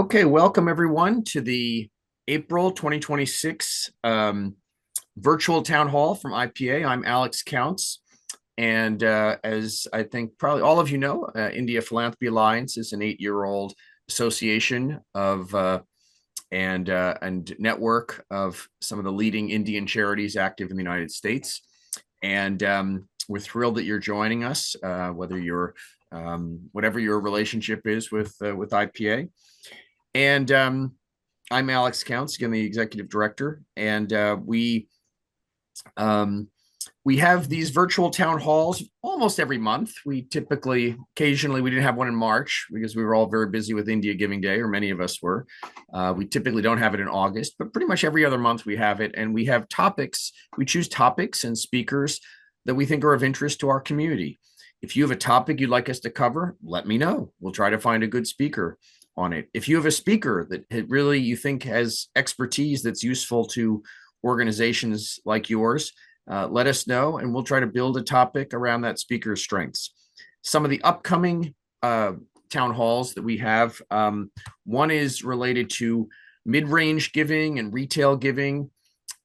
Okay, welcome everyone to the April 2026 virtual town hall from IPA. I'm Alex Counts, and as I think probably all of you know, India Philanthropy Alliance is an 8-year-old association of and network of some of the leading Indian charities active in the United States. And we're thrilled that you're joining us, whether you're whatever your relationship is with IPA. And I'm Alex Counts, again, the executive director, and we have these virtual town halls almost every month. Occasionally, we didn't have one in March because we were all very busy with India Giving Day, or many of us were. We typically don't have it in August, but pretty much every other month we have it. And we have topics, we choose topics and speakers that we think are of interest to our community. If you have a topic you'd like us to cover, let me know. We'll try to find a good speaker on it. If you have a speaker that really you think has expertise that's useful to organizations like yours, let us know, and we'll try to build a topic around that speaker's strengths. Some of the upcoming town halls that we have, one is related to mid-range giving and retail giving,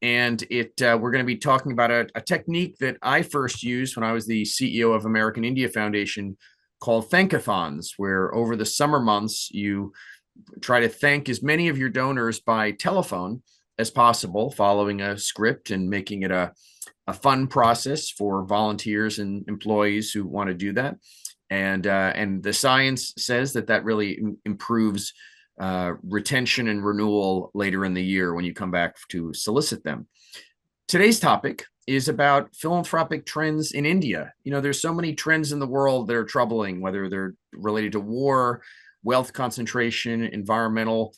and we're going to be talking about a technique that I first used when I was the CEO of American India Foundation, called thankathons, where over the summer months you try to thank as many of your donors by telephone as possible, following a script and making it a fun process for volunteers and employees who want to do that. And the science says that really improves retention and renewal later in the year when you come back to solicit them. Today's topic is about philanthropic trends in India. You know, there's so many trends in the world that are troubling, whether they're related to war, wealth concentration, environmental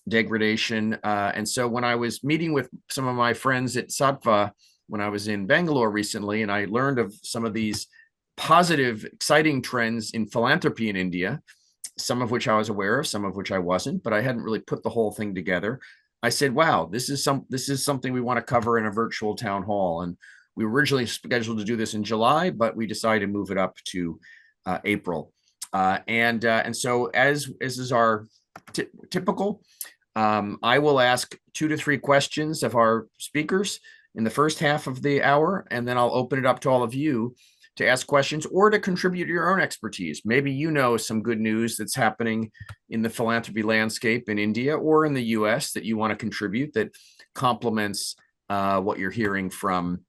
degradation. And so when I was meeting with some of my friends at Sattva, when I was in Bangalore recently, and I learned of some of these positive, exciting trends in philanthropy in India, some of which I was aware of, some of which I wasn't, but I hadn't really put the whole thing together. I said, wow, this is something we want to cover in a virtual town hall. And we were originally scheduled to do this in July, but we decided to move it up to April. And so as is our typical, I will ask 2 to 3 questions of our speakers in the first half of the hour, and then I'll open it up to all of you to ask questions or to contribute your own expertise. Maybe you know some good news that's happening in the philanthropy landscape in India or in the US that you want to contribute that complements what you're hearing from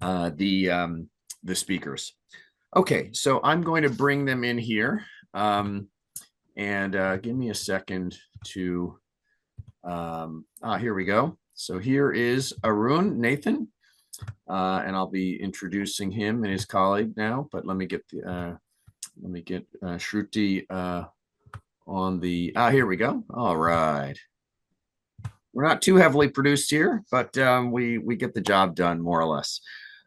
the speakers. Okay, so I'm going to bring them in here, and give me a second to, here we go. So here is Arun Nathan. And I'll be introducing him and his colleague now, but let me get Shruti on the, here we go. All right. We're not too heavily produced here, but we get the job done more or less.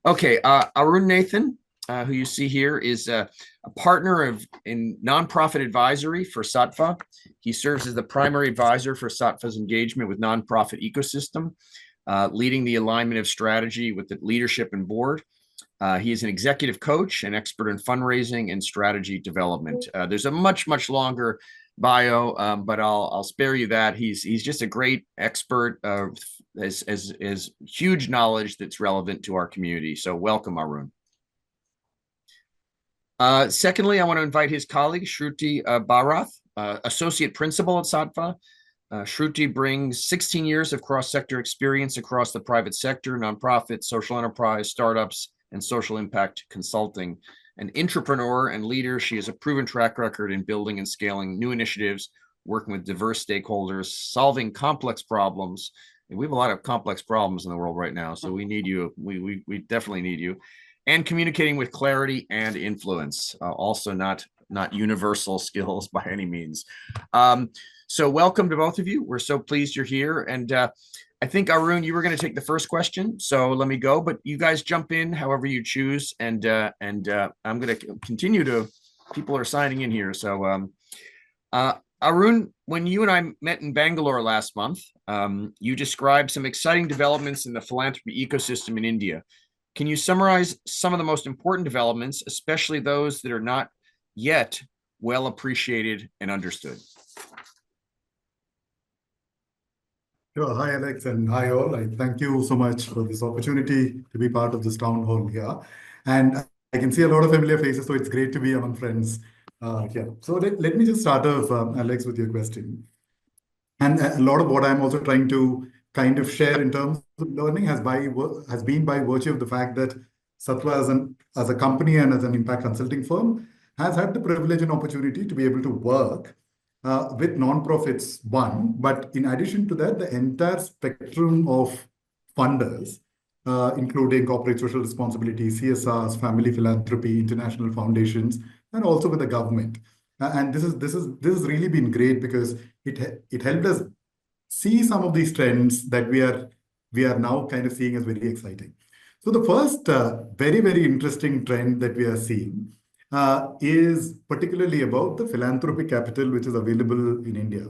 Okay, Arun Nathan, who you see here, is a partner in nonprofit advisory for Sattva. He serves as the primary advisor for Sattva's engagement with nonprofit ecosystem, leading the alignment of strategy with the leadership and board. He is an executive coach and expert in fundraising and strategy development. There's a much longer bio, but I'll spare you that. He's just a great expert, has huge knowledge that's relevant to our community. So welcome, Arun. Secondly, I want to invite his colleague, Shruti Bharath, associate principal at Sattva. Shruti brings 16 years of cross-sector experience across the private sector, nonprofit, social enterprise, startups, and social impact consulting. An entrepreneur and leader, she has a proven track record in building and scaling new initiatives, working with diverse stakeholders, solving complex problems. And we have a lot of complex problems in the world right now, so we need you. We definitely need you. And communicating with clarity and influence, also not universal skills by any means. So welcome to both of you. We're so pleased you're here. And I think, Arun, you were going to take the first question, so let me go. But you guys jump in however you choose. And I'm going to continue to, people are signing in here. So Arun, when you and I met in Bangalore last month, you described some exciting developments in the philanthropy ecosystem in India. Can you summarize some of the most important developments, especially those that are not yet well appreciated and understood? Sure. Hi, Alex, and hi, all. I thank you so much for this opportunity to be part of this town hall here. And I can see a lot of familiar faces, so it's great to be among friends here. So let me just start off, Alex, with your question. And a lot of what I'm also trying to kind of share in terms of learning has been by virtue of the fact that Sattva as a company and as an impact consulting firm has had the privilege and opportunity to be able to work with nonprofits, one, but in addition to that, the entire spectrum of funders, including corporate social responsibility, CSRs, family philanthropy, international foundations, and also with the government. And this has really been great because it helped us see some of these trends that we are now kind of seeing as very exciting. So the first very interesting trend that we are seeing is particularly about the philanthropic capital which is available in India.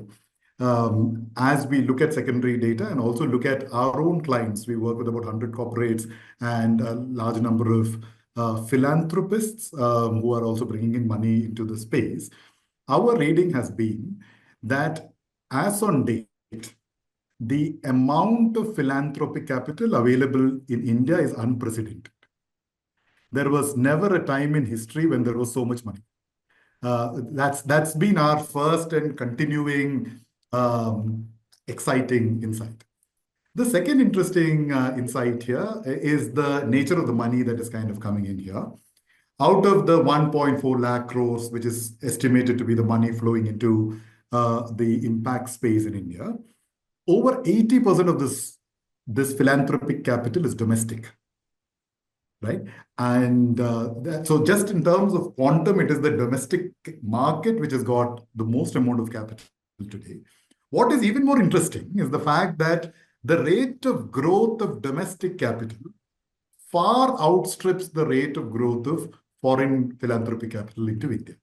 As we look at secondary data and also look at our own clients, we work with about 100 corporates and a large number of philanthropists who are also bringing in money into the space. Our reading has been that as on date, the amount of philanthropic capital available in India is unprecedented. There was never a time in history when there was so much money. That's been our first and continuing exciting insight. The second interesting insight here is the nature of the money that is kind of coming in here. Out of the 1.4 lakh crores, which is estimated to be the money flowing into the impact space in India, over 80% of this philanthropic capital is domestic, right? And so just in terms of quantum, it is the domestic market which has got the most amount of capital today. What is even more interesting is the fact that the rate of growth of domestic capital far outstrips the rate of growth of foreign philanthropic capital into India.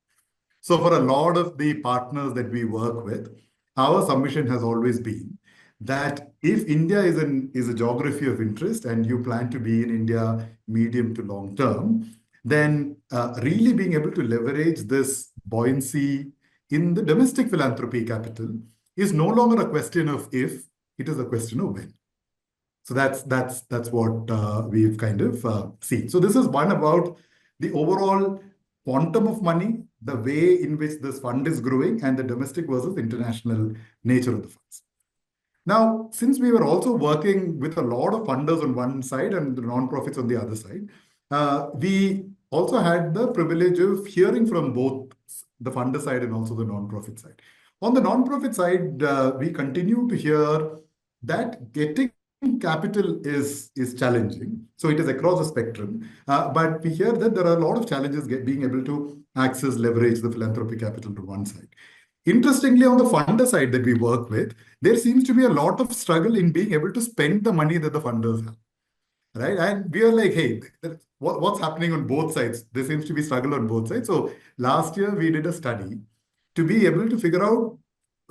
So for a lot of the partners that we work with, our submission has always been that if India is a geography of interest and you plan to be in India medium to long term, then really being able to leverage this buoyancy in the domestic philanthropy capital is no longer a question of if, it is a question of when. So that's what we've kind of seen. So this is one about the overall quantum of money, the way in which this fund is growing, and the domestic versus international nature of the funds. Now, since we were also working with a lot of funders on one side and the nonprofits on the other side, we also had the privilege of hearing from both the funder side and also the nonprofit side. On the nonprofit side, we continue to hear that getting capital is challenging. So it is across the spectrum. But we hear that there are a lot of challenges being able to access, leverage the philanthropic capital to one side. Interestingly, on the funder side that we work with, there seems to be a lot of struggle in being able to spend the money that the funders have, right? And we are like, hey, what's happening on both sides? There seems to be struggle on both sides. So last year we did a study to be able to figure out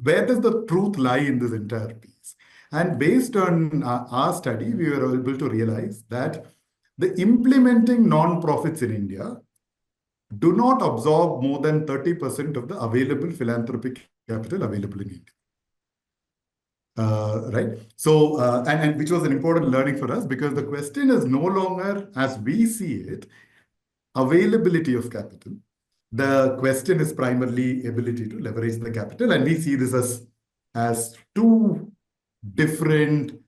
where does the truth lie in this entire piece. And based on our study, we were able to realize that the implementing non-profits in India do not absorb more than 30% of the available philanthropic capital available in India. Right? So, and which was an important learning for us because the question is no longer, as we see it, availability of capital. The question is primarily ability to leverage the capital. And we see this as two different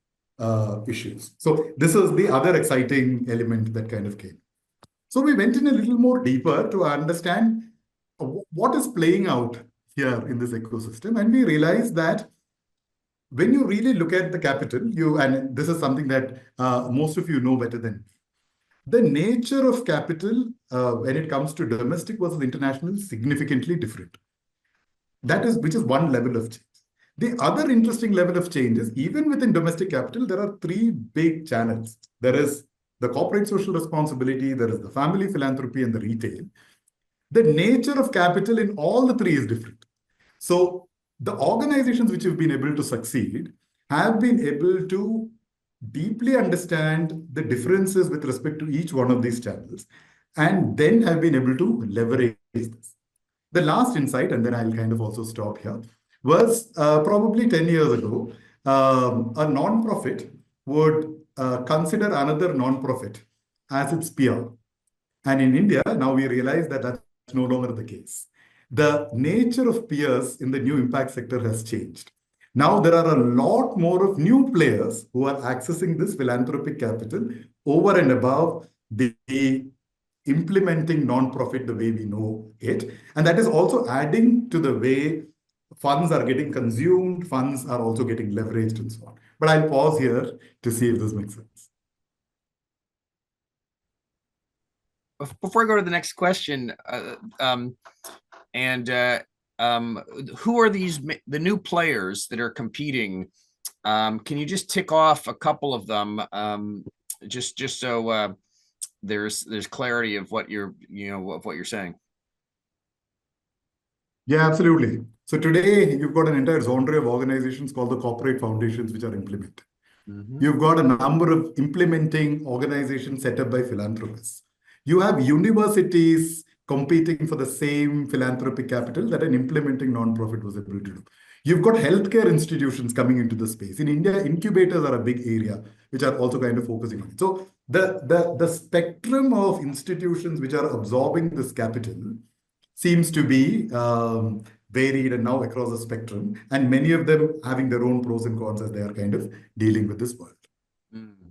issues. So this is the other exciting element that kind of came. So we went in a little more deeper to understand what is playing out here in this ecosystem. And we realized that when you really look at the capital, and this is something that most of you know better than me, the nature of capital when it comes to domestic versus international is significantly different. Which is one level of change. The other interesting level of change is even within domestic capital, there are three big channels. There is the corporate social responsibility, there is the family philanthropy, and the retail. The nature of capital in all the three is different. So the organizations which have been able to succeed have been able to deeply understand the differences with respect to each one of these channels and then have been able to leverage this. The last insight, and then I'll kind of also stop here, was probably 10 years ago, a non-profit would consider another non-profit as its peer. And in India, now we realize that that's no longer the case. The nature of peers in the new impact sector has changed. Now there are a lot more of new players who are accessing this philanthropic capital over and above the implementing non-profit the way we know it. And that is also adding to the way funds are getting consumed, funds are also getting leveraged and so on. But I'll pause here to see if this makes sense. Before I go to the next question, who are the new players that are competing? Can you just tick off a couple of them, just so there's clarity of what you're saying? Yeah, absolutely. So today you've got an entire genre of organizations called the corporate foundations which are implemented. You've got a number of implementing organizations set up by philanthropists. You have universities competing for the same philanthropic capital that an implementing nonprofit was able to do. You've got healthcare institutions coming into the space. In India, incubators are a big area, which are also kind of focusing on it. So the spectrum of institutions which are absorbing this capital seems to be varied and now across the spectrum, and many of them having their own pros and cons as they are kind of dealing with this world.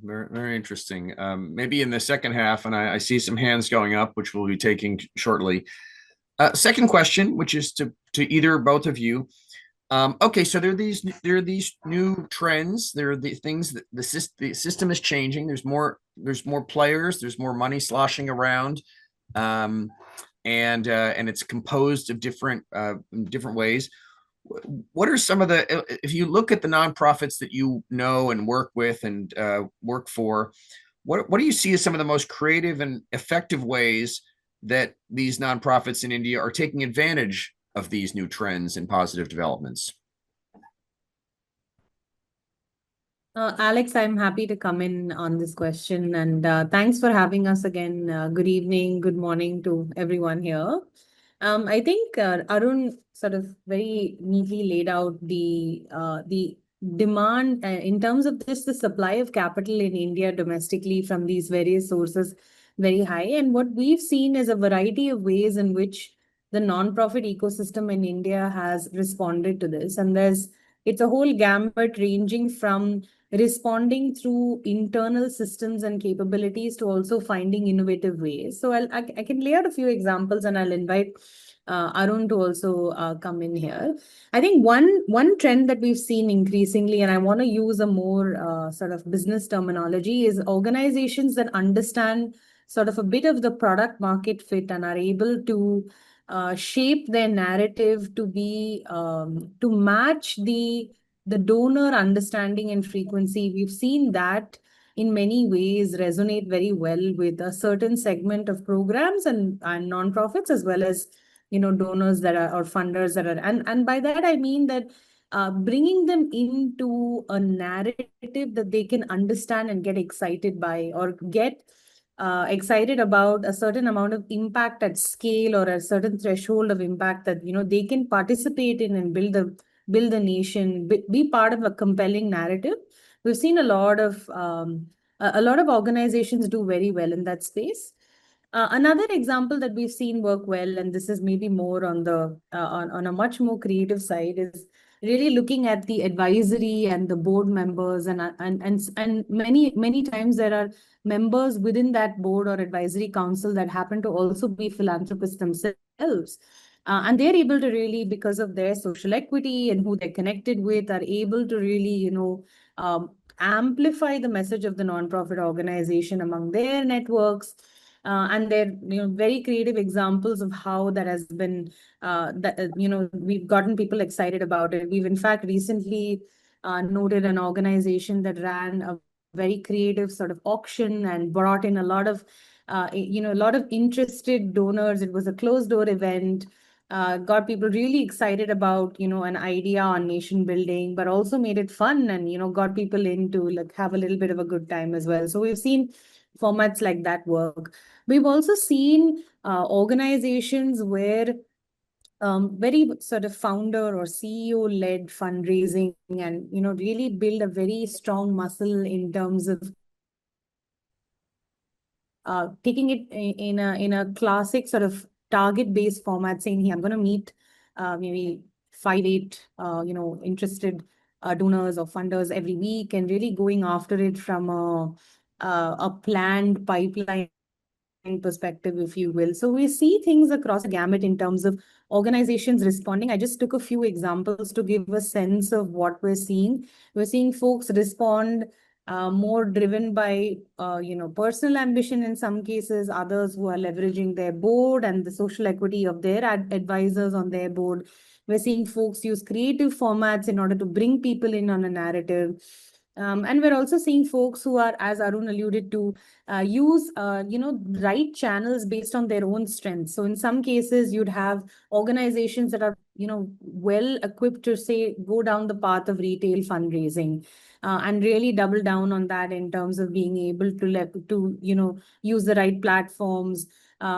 Very, very interesting. Maybe in the second half, and I see some hands going up, which we'll be taking shortly. Second question, which is to either or both of you. Okay, so there are these new trends. There are the things that the system is changing. There's more players. There's more money sloshing around. And it's composed of different ways. What are some of if you look at the nonprofits that you know and work with and work for, what do you see as some of the most creative and effective ways that these nonprofits in India are taking advantage of these new trends and positive developments? Alex, I'm happy to come in on this question, and thanks for having us again. Good evening, good morning to everyone here. I think Arun sort of very neatly laid out the demand in terms of the supply of capital in India domestically from these various sources very high. And what we've seen is a variety of ways in which the nonprofit ecosystem in India has responded to this. And it's a whole gamut ranging from responding through internal systems and capabilities to also finding innovative ways. So I can lay out a few examples, and I'll invite Arun to also come in here. I think one trend that we've seen increasingly, and I want to use a more sort of business terminology, is organizations that understand sort of a bit of the product market fit and are able to shape their narrative to be to match the donor understanding and frequency. We've seen that in many ways resonate very well with a certain segment of programs and nonprofits, as well as donors that are or funders that are, and by that I mean that bringing them into a narrative that they can understand and get excited by, or get excited about a certain amount of impact at scale, or a certain threshold of impact that they can participate in and build the nation, be part of a compelling narrative. We've seen a lot of organizations do very well in that space. Another example that we've seen work well, and this is maybe more on the on a much more creative side, is really looking at the advisory and the board members, and many times there are members within that board or advisory council that happen to also be philanthropists themselves. And they're able to really, because of their social equity and who they're connected with, are able to really, amplify the message of the nonprofit organization among their networks. And they're very creative examples of how that has been, we've gotten people excited about it. We've in fact recently noted an organization that ran a very creative sort of auction and brought in a lot of interested donors. It was a closed door event. Got people really excited about an idea on nation building, but also made it fun and got people in to have a little bit of a good time as well. So we've seen formats like that work. We've also seen organizations where very sort of founder or CEO-led fundraising, and really build a very strong muscle in terms of taking it in a classic sort of target-based format, saying, hey, I'm going to meet maybe 5-8 interested donors or funders every week, and really going after it from a planned pipeline perspective, if you will. So we see things across the gamut in terms of organizations responding. I just took a few examples to give a sense of what we're seeing. We're seeing folks respond more driven by personal ambition in some cases, others who are leveraging their board and the social equity of their advisors on their board. We're seeing folks use creative formats in order to bring people in on a narrative. And we're also seeing folks who are, as Arun alluded to, use right channels based on their own strengths. So in some cases, you'd have organizations that are well equipped to say go down the path of retail fundraising, and really double down on that in terms of being able to use the right platforms,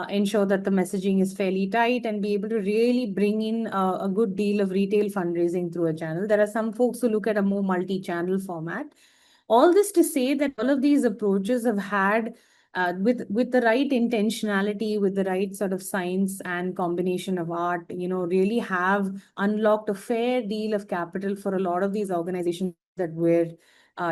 ensure that the messaging is fairly tight, and be able to really bring in a good deal of retail fundraising through a channel. There are some folks who look at a more multi-channel format. All this to say that all of these approaches have had, with the right intentionality, with the right sort of science and combination of art, really have unlocked a fair deal of capital for a lot of these organizations that we're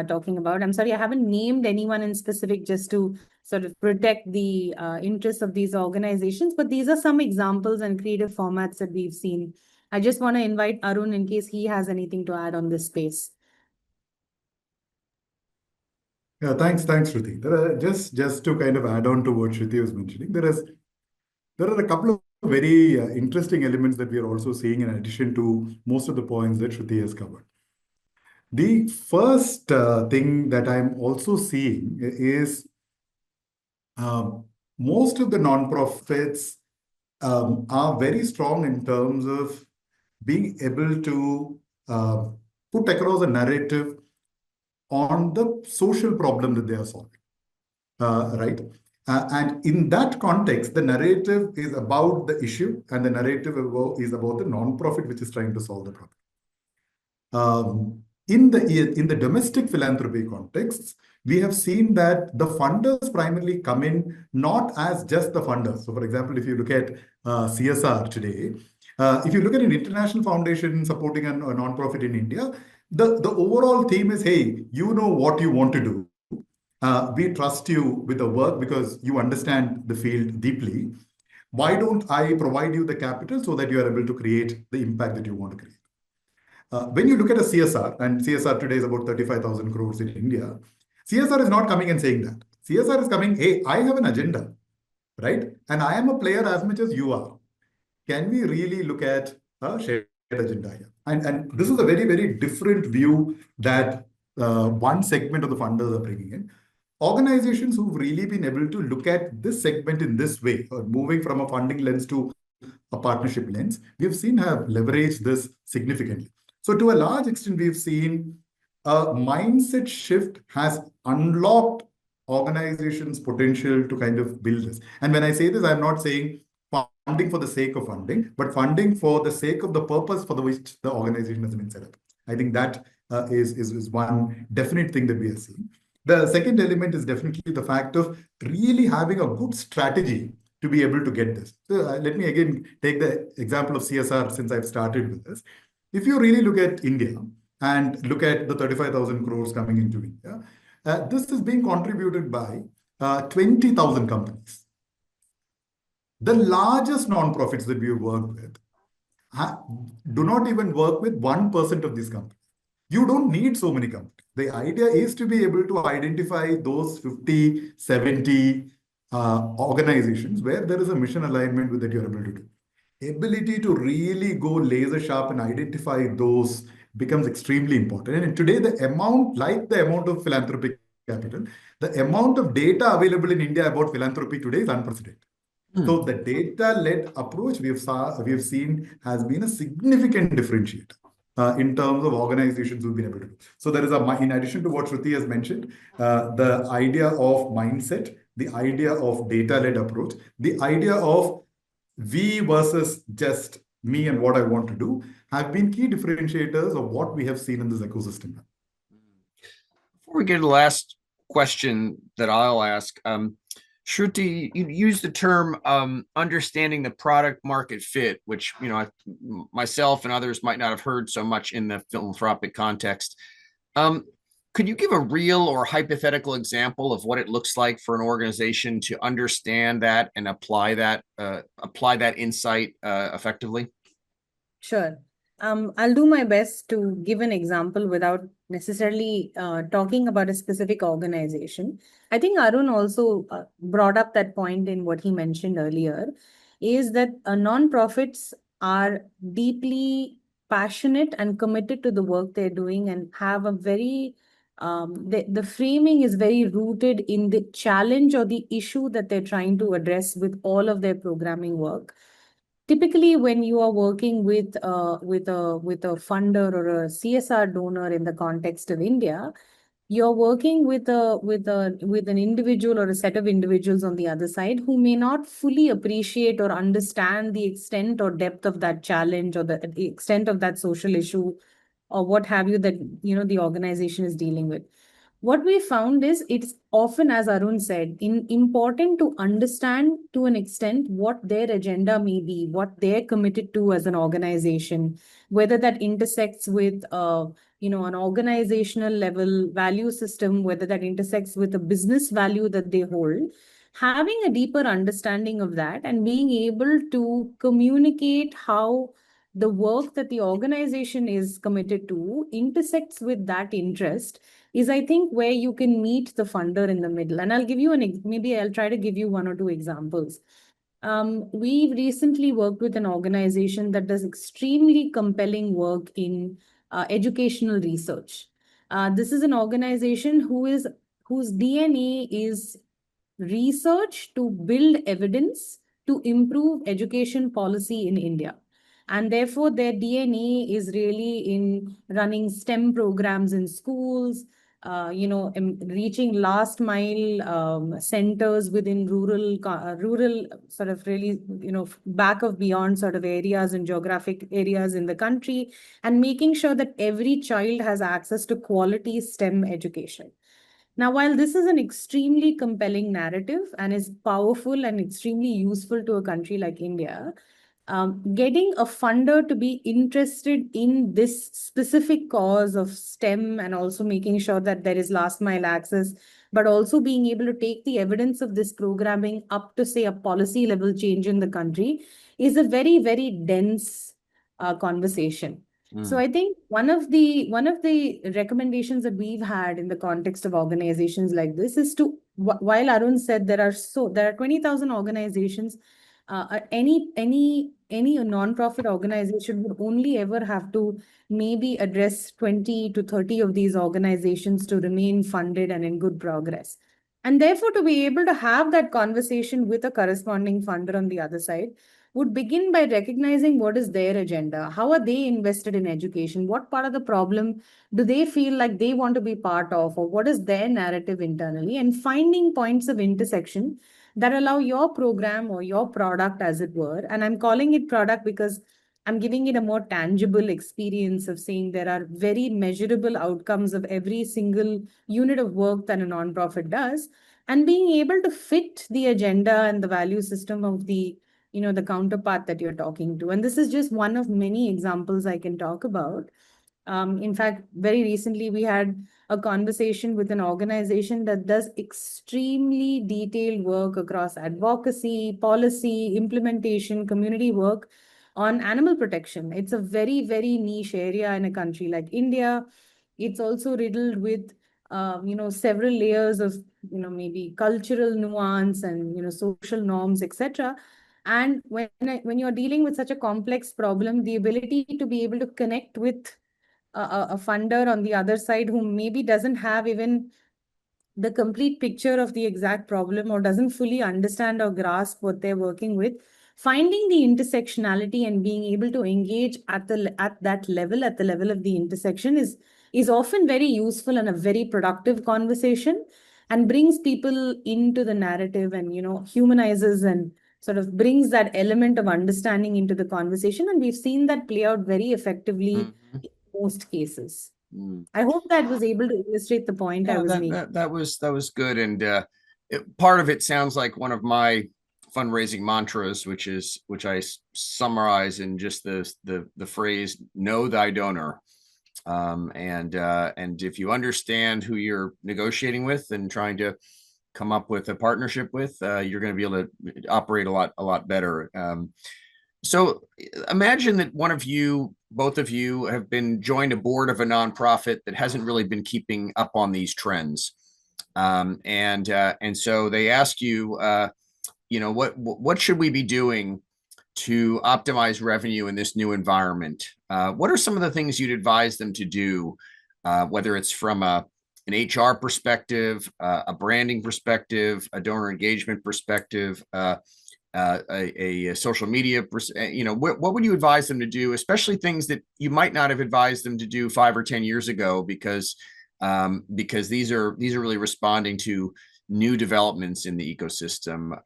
talking about. I'm sorry, I haven't named anyone in specific just to sort of protect the interests of these organizations, but these are some examples and creative formats that we've seen. I just want to invite Arun in case he has anything to add on this space. Yeah, thanks, Shruti. There are just to kind of add on to what Shruti was mentioning, there are a couple of very interesting elements that we are also seeing in addition to most of the points that Shruti has covered. The first thing that I'm also seeing is most of the nonprofits are very strong in terms of being able to put across a narrative on the social problem that they are solving, right? And in that context, the narrative is about the issue, and the narrative is about the nonprofit which is trying to solve the problem. In the domestic philanthropy contexts, we have seen that the funders primarily come in not as just the funders. So, for example, if you look at CSR today, if you look at an international foundation supporting a nonprofit in India, the overall theme is, hey, you know what you want to do. We trust you with the work because you understand the field deeply. Why don't I provide you the capital so that you are able to create the impact that you want to create? When you look at a CSR, and CSR today is about 35,000 crores in India, CSR is not coming and saying that. CSR is coming, hey, I have an agenda, right? And I am a player as much as you are. Can we really look at a shared agenda here? And this is a very, very different view that one segment of the funders are bringing in. Organizations who've really been able to look at this segment in this way, or moving from a funding lens to a partnership lens, we've seen have leveraged this significantly. So to a large extent, we've seen a mindset shift has unlocked organizations' potential to kind of build this. And when I say this, I'm not saying funding for the sake of funding, but funding for the sake of the purpose for which the organization has been set up. I think that is one definite thing that we are seeing. The second element is definitely the fact of really having a good strategy to be able to get this. So let me again take the example of CSR since I've started with this. If you really look at India and look at the 35,000 crores coming into India, this is being contributed by 20,000 companies. The largest nonprofits that we work with do not even work with 1% of these companies. You don't need so many companies. The idea is to be able to identify those 50, 70 organizations where there is a mission alignment with that you're able to do. Ability to really go laser sharp and identify those becomes extremely important. And today, the amount of philanthropic capital, the amount of data available in India about philanthropy today is unprecedented. So the data-led approach we have seen has been a significant differentiator in terms of organizations who've been able to do. So there is in addition to what Shruti has mentioned, the idea of mindset, the idea of data-led approach, the idea of we versus just me and what I want to do, have been key differentiators of what we have seen in this ecosystem. Before we get to the last question that I'll ask, Shruti, you use the term understanding the product market fit, which myself and others might not have heard so much in the philanthropic context. Could you give a real or hypothetical example of what it looks like for an organization to understand that and apply that insight effectively? Sure. I'll do my best to give an example without necessarily talking about a specific organization. I think Arun also brought up that point in what he mentioned earlier, is that nonprofits are deeply passionate and committed to the work they're doing and have a very, the framing is very rooted in the challenge or the issue that they're trying to address with all of their programming work. Typically, when you are working with a funder or a CSR donor in the context of India, you're working with an individual or a set of individuals on the other side who may not fully appreciate or understand the extent or depth of that challenge or the extent of that social issue or what have you that the organization is dealing with. What we found is it's often, as Arun said, important to understand to an extent what their agenda may be, what they're committed to as an organization, whether that intersects with an organizational level value system, whether that intersects with a business value that they hold. Having a deeper understanding of that and being able to communicate how the work that the organization is committed to intersects with that interest is, I think, where you can meet the funder in the middle. And I'll give you maybe I'll try to give you one or two examples. We've recently worked with an organization that does extremely compelling work in educational research. This is an organization whose DNA is research to build evidence to improve education policy in India. And therefore, their DNA is really in running STEM programs in schools, reaching last mile centers within rural sort of really, back of beyond sort of areas and geographic areas in the country, and making sure that every child has access to quality STEM education. Now, while this is an extremely compelling narrative and is powerful and extremely useful to a country like India, getting a funder to be interested in this specific cause of STEM and also making sure that there is last mile access, but also being able to take the evidence of this programming up to, say, a policy level change in the country is a very, very dense conversation. So I think one of the recommendations that we've had in the context of organizations like this is to, while Arun said there are 20,000 organizations, any non-profit organization would only ever have to maybe address 20 to 30 of these organizations to remain funded and in good progress. And therefore, to be able to have that conversation with a corresponding funder on the other side would begin by recognizing what is their agenda. How are they invested in education? What part of the problem do they feel like they want to be part of? Or what is their narrative internally? And finding points of intersection that allow your program or your product, as it were. And I'm calling it product because I'm giving it a more tangible experience of saying there are very measurable outcomes of every single unit of work that a nonprofit does, and being able to fit the agenda and the value system of the counterpart that you're talking to. And this is just one of many examples I can talk about. In fact, very recently, we had a conversation with an organization that does extremely detailed work across advocacy, policy, implementation, community work on animal protection. It's a very, very niche area in a country like India. It's also riddled with several layers of maybe cultural nuance and social norms, etc. And when you're dealing with such a complex problem, the ability to be able to connect with a funder on the other side who maybe doesn't have even the complete picture of the exact problem or doesn't fully understand or grasp what they're working with, finding the intersectionality and being able to engage at that level, at the level of the intersection is often very useful and a very productive conversation, and brings people into the narrative and humanizes and sort of brings that element of understanding into the conversation. And we've seen that play out very effectively in most cases. I hope that was able to illustrate the point I was making. That was good. And part of it sounds like one of my fundraising mantras, which I summarize in just the phrase "Know thy donor." And if you understand who you're negotiating with and trying to come up with a partnership with, you're going to be able to operate a lot better. So imagine that both of you have been joined a board of a nonprofit that hasn't really been keeping up on these trends. And so they ask you, what should we be doing to optimize revenue in this new environment? What are some of the things you'd advise them to do, whether it's from an HR perspective, a branding perspective, a donor engagement perspective, a social media, what would you advise them to do, especially things that you might not have advised them to do 5 or 10 years ago, because these are really responding to new developments in the ecosystem.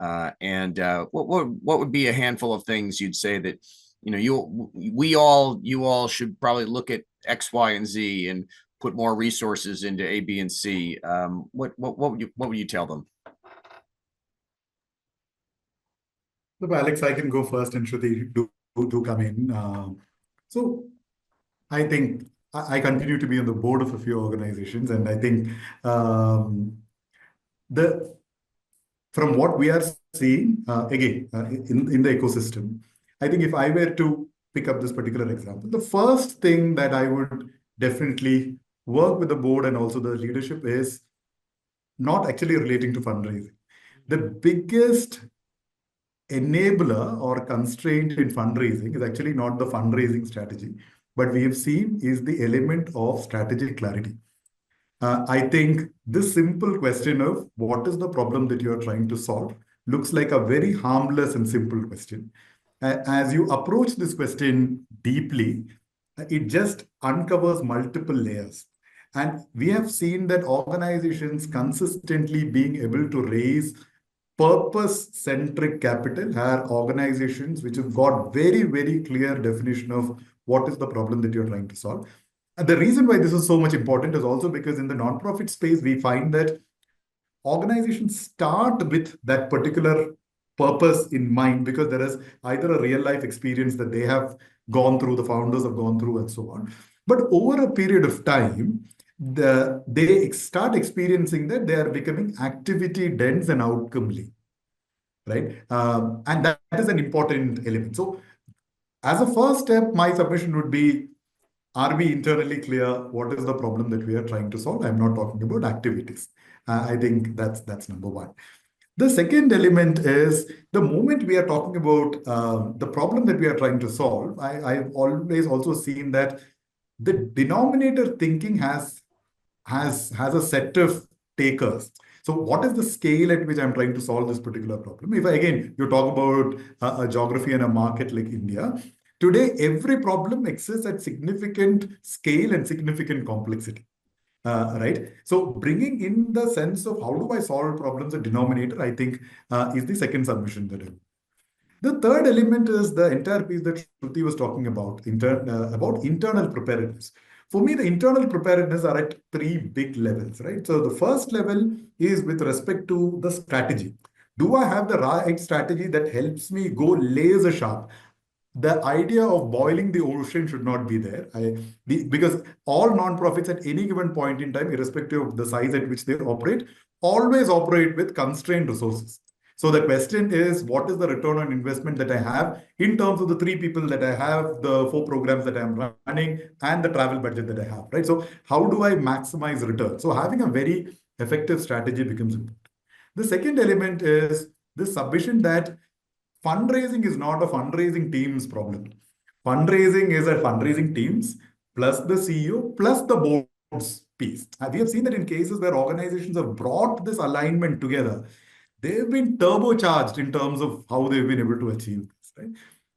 And what would be a handful of things you'd say that you all should probably look at X, Y, and Z and put more resources into A, B, and C? What would you tell them? So Alex, I can go first, and Shruti, do come in. So I think I continue to be on the board of a few organizations, and I think from what we are seeing again in the ecosystem, I think if I were to pick up this particular example, the first thing that I would definitely work with the board and also the leadership is not actually relating to fundraising. The biggest enabler or constraint in fundraising is actually not the fundraising strategy, but we have seen is the element of strategic clarity. I think this simple question of what is the problem that you are trying to solve looks like a very harmless and simple question. As you approach this question deeply, it just uncovers multiple layers. And we have seen that organizations consistently being able to raise purpose-centric capital are organizations which have got very, very clear definition of what is the problem that you're trying to solve. And the reason why this is so much important is also because in the nonprofit space, we find that organizations start with that particular purpose in mind because there is either a real life experience that they have gone through, the founders have gone through, and so on. But over a period of time, they start experiencing that they are becoming activity dense and outcome lean, right? And that is an important element. So as a first step, my submission would be, are we internally clear what is the problem that we are trying to solve? I'm not talking about activities. I think that's number one. The second element is the moment we are talking about the problem that we are trying to solve, I've always also seen that the denominator thinking has a set of takers. So what is the scale at which I'm trying to solve this particular problem? If again, you talk about a geography and a market like India, today every problem exists at significant scale and significant complexity. Right? So bringing in the sense of how do I solve problems at denominator, I think is the second submission that I have. The third element is the entire piece that Shruti was talking about internal preparedness. For me, the internal preparedness are at 3 big levels, right? So the first level is with respect to the strategy. Do I have the right strategy that helps me go laser sharp? The idea of boiling the ocean should not be there. Because all nonprofits at any given point in time, irrespective of the size at which they operate, always operate with constrained resources. So the question is, what is the return on investment that I have in terms of the 3 people that I have, the 4 programs that I'm running, and the travel budget that I have, right? So how do I maximize return? So having a very effective strategy becomes important. The second element is the submission that fundraising is not a fundraising team's problem. Fundraising is a fundraising team's plus the CEO plus the board's piece. We have seen that in cases where organizations have brought this alignment together, they've been turbocharged in terms of how they've been able to achieve this, right?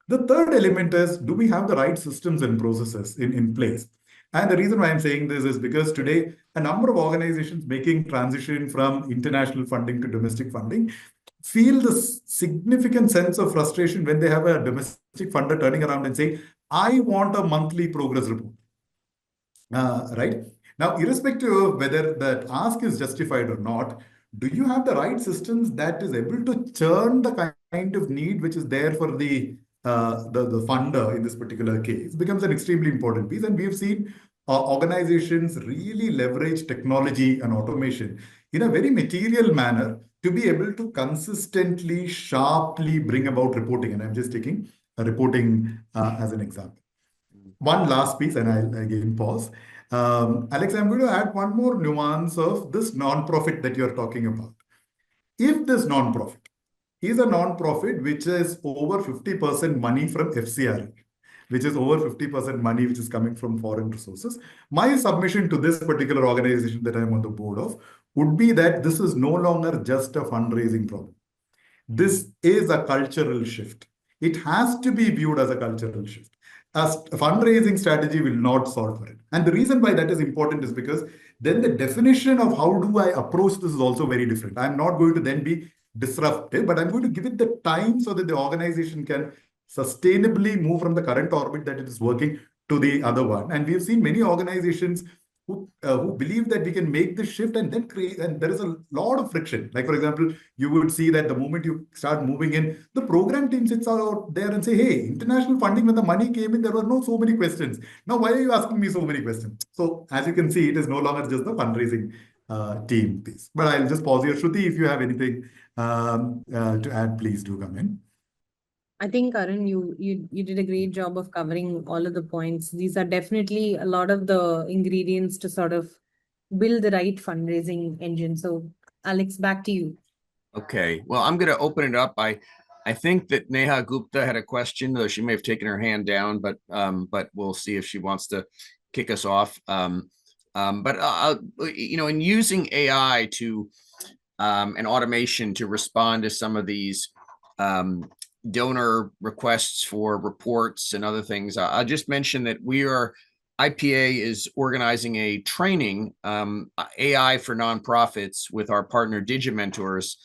The third element is, do we have the right systems and processes in place? And the reason why I'm saying this is because today, a number of organizations making transition from international funding to domestic funding, feel this significant sense of frustration when they have a domestic funder turning around and saying, I want a monthly progress report. Right? Now, irrespective of whether that ask is justified or not, do you have the right systems that is able to churn the kind of need which is there for the funder in this particular case? Becomes an extremely important piece. And we have seen organizations really leverage technology and automation in a very material manner to be able to consistently, sharply bring about reporting. And I'm just taking reporting as an example. One last piece, and I'll again pause. Alex, I'm going to add one more nuance of this non-profit that you're talking about. If this non-profit is a non-profit which is over 50% money from FCRA, which is over 50% money which is coming from foreign resources, my submission to this particular organization that I'm on the board of would be that this is no longer just a fundraising problem. This is a cultural shift. It has to be viewed as a cultural shift. A fundraising strategy will not solve for it. And the reason why that is important is because then the definition of how do I approach this is also very different. I'm not going to then be disruptive, but I'm going to give it the time so that the organization can sustainably move from the current orbit that it is working to the other one. And we have seen many organizations who believe that we can make this shift and then create, and there is a lot of friction. Like, for example, you would see that the moment you start moving in, the program team sits out there and say, hey, international funding, when the money came in, there were no so many questions. Now, why are you asking me so many questions? So as you can see, it is no longer just the fundraising team piece. But I'll just pause here. Shruti, if you have anything to add, please do come in. I think, Arun, you did a great job of covering all of the points. These are definitely a lot of the ingredients to sort of build the right fundraising engine. So, Alex, back to you. Okay, well, I'm going to open it up. I think that Neha Gupta had a question, though she may have taken her hand down, but we'll see if she wants to kick us off. In using AI to and automation to respond to some of these donor requests for reports and other things, I'll just mention that IPA is organizing a training, AI for nonprofits, with our partner DigiMentors.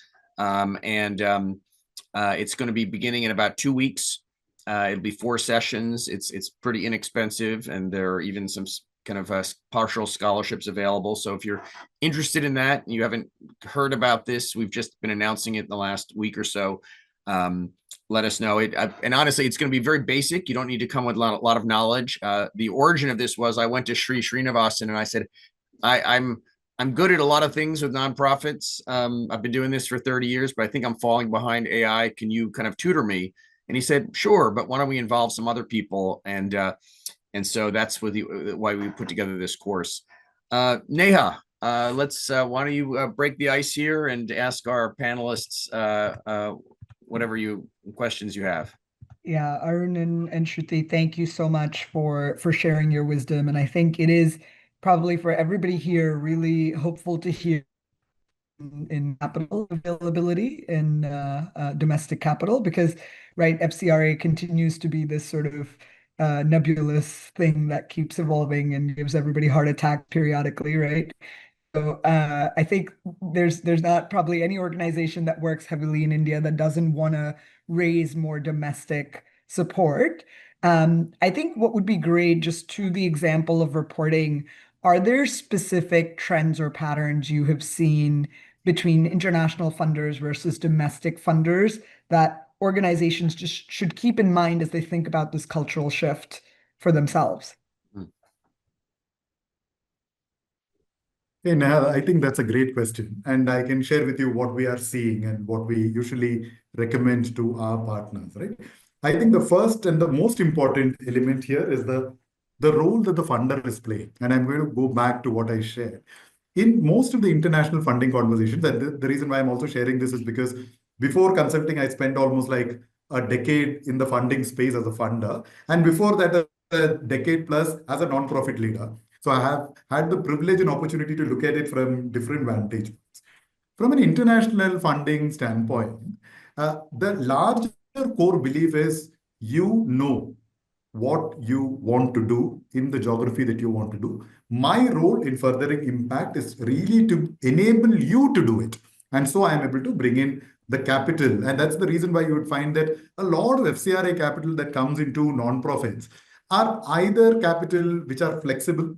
It's going to be beginning in about 2 weeks. It'll be 4 sessions. It's pretty inexpensive, and there are even some kind of partial scholarships available. So if you're interested in that and you haven't heard about this, we've just been announcing it in the last week or so. Let us know. And honestly, it's going to be very basic. You don't need to come with a lot of knowledge. The origin of this was I went to Sri Srinivasan and I said, I'm good at a lot of things with nonprofits. I've been doing this for 30 years, but I think I'm falling behind AI. Can you kind of tutor me? And he said, sure, but why don't we involve some other people? And so that's why we put together this course. Neha, why don't you break the ice here and ask our panelists whatever questions you have. Yeah, Arun and Shruti, thank you so much for sharing your wisdom. And I think it is probably for everybody here really hopeful to hear in capital availability in domestic capital, because FCRA continues to be this sort of nebulous thing that keeps evolving and gives everybody heart attack periodically, right? So I think there's not probably any organization that works heavily in India that doesn't want to raise more domestic support. I think what would be great, just to the example of reporting, are there specific trends or patterns you have seen between international funders versus domestic funders that organizations just should keep in mind as they think about this cultural shift for themselves? Hey, Neha, I think that's a great question. And I can share with you what we are seeing and what we usually recommend to our partners, right? I think the first and the most important element here is the role that the funder is playing. And I'm going to go back to what I shared. In most of the international funding conversations, and the reason why I'm also sharing this is because before consulting, I spent almost like a decade in the funding space as a funder. And before that, a decade plus as a nonprofit leader. So I have had the privilege and opportunity to look at it from different vantage points. From an international funding standpoint, the larger core belief is you know what you want to do in the geography that you want to do. My role in furthering impact is really to enable you to do it. And so I am able to bring in the capital. And that's the reason why you would find that a lot of FCRA capital that comes into non-profits are either capital which are flexible,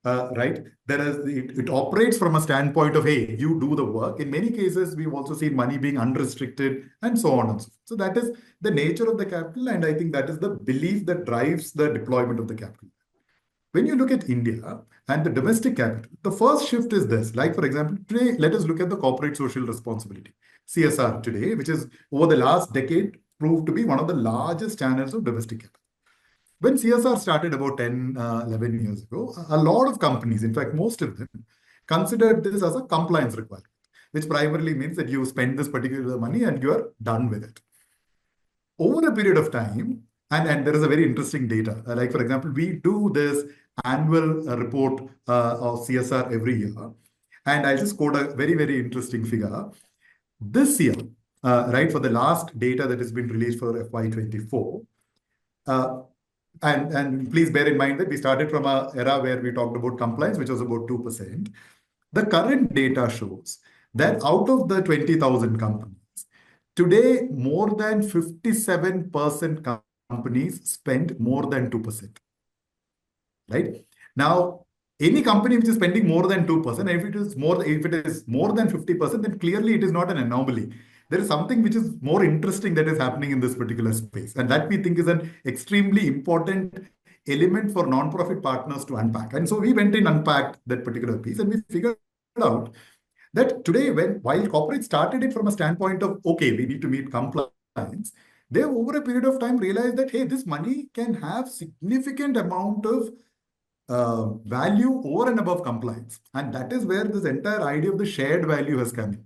right? It operates from a standpoint of, hey, you do the work. In many cases, we've also seen money being unrestricted and so on and so forth. So that is the nature of the capital. And I think that is the belief that drives the deployment of the capital. When you look at India and the domestic capital, the first shift is this. Like, for example, today, let us look at the corporate social responsibility, CSR today, which is over the last decade proved to be one of the largest channels of domestic capital. When CSR started about 10, 11 years ago, a lot of companies, in fact, most of them, considered this as a compliance requirement, which primarily means that you spend this particular money and you are done with it. Over a period of time, and there is a very interesting data. Like, for example, we do this annual report of CSR every year. And I'll just quote a very, very interesting figure. This year, right, for the last data that has been released for FY24, and please bear in mind that we started from an era where we talked about compliance, which was about 2%. The current data shows that out of the 20,000 companies, today, more than 57% companies spend more than 2%. Right? Now, any company which is spending more than 2%, if it is more than 50%, then clearly it is not an anomaly. There is something which is more interesting that is happening in this particular space. And that we think is an extremely important element for non-profit partners to unpack. And so we went in, unpacked that particular piece, and we figured out that today, while corporates started it from a standpoint of, okay, we need to meet compliance, they over a period of time realized that, hey, this money can have significant amount of value over and above compliance. And that is where this entire idea of the shared value has come in,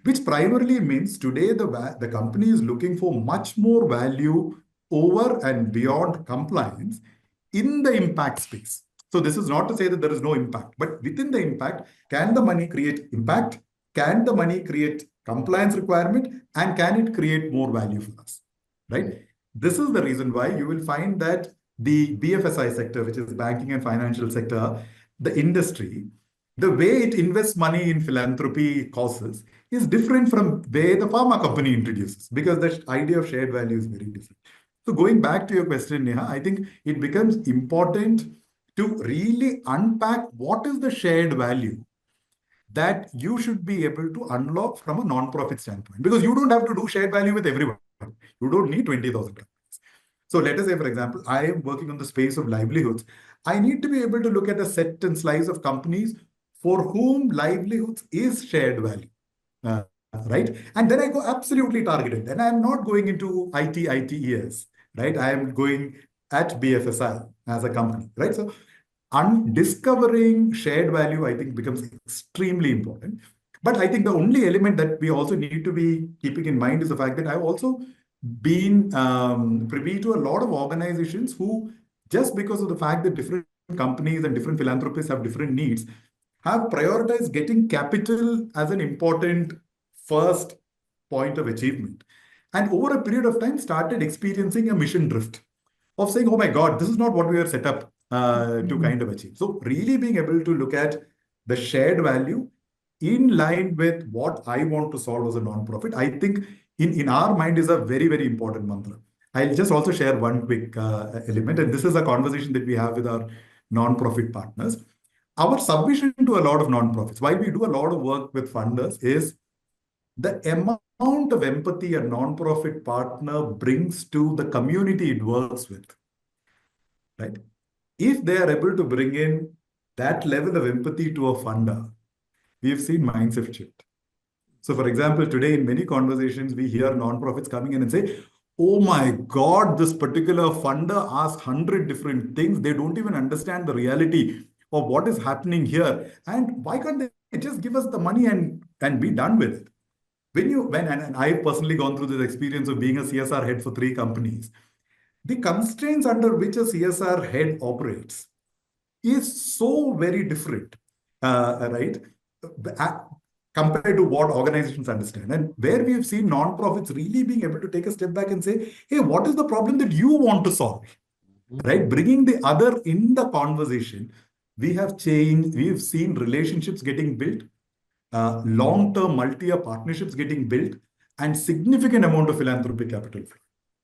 which primarily means today the company is looking for much more value over and beyond compliance in the impact space. So this is not to say that there is no impact, but within the impact, can the money create impact? Can the money create compliance requirement? And can it create more value for us? Right? This is the reason why you will find that the BFSI sector, which is banking and financial sector, the industry, the way it invests money in philanthropy causes is different from where the pharma company introduces, because the idea of shared value is very different. So going back to your question, Neha, I think it becomes important to really unpack what is the shared value that you should be able to unlock from a non-profit standpoint, because you don't have to do shared value with everyone. You don't need 20,000 companies. So let us say, for example, I am working on the space of livelihoods. I need to be able to look at a set and slice of companies for whom livelihoods is shared value, right? And then I go absolutely targeted. And I'm not going into ITES, right? I am going at BFSI as a company, right? So discovering shared value, I think, becomes extremely important. But I think the only element that we also need to be keeping in mind is the fact that I've also been privy to a lot of organizations who, just because of the fact that different companies and different philanthropists have different needs, have prioritized getting capital as an important first point of achievement. And over a period of time, started experiencing a mission drift of saying, oh my God, this is not what we are set up to kind of achieve. So really being able to look at the shared value in line with what I want to solve as a nonprofit, I think in our mind is a very, very important mantra. I'll just also share one quick element, and this is a conversation that we have with our nonprofit partners. Our submission to a lot of nonprofits, while we do a lot of work with funders, is the amount of empathy a nonprofit partner brings to the community it works with, right? If they are able to bring in that level of empathy to a funder, we've seen mindset shift. So, for example, today in many conversations, we hear nonprofits coming in and say, oh my God, this particular funder asks 100 different things. They don't even understand the reality of what is happening here. And why can't they just give us the money and be done with it? And I've personally gone through this experience of being a CSR head for 3 companies. The constraints under which a CSR head operates is so very different, right? Compared to what organizations understand. And where we have seen nonprofits really being able to take a step back and say, hey, what is the problem that you want to solve? Right? Bringing the other in the conversation, we have seen relationships getting built, long-term multi-year partnerships getting built, and significant amount of philanthropic capital flow.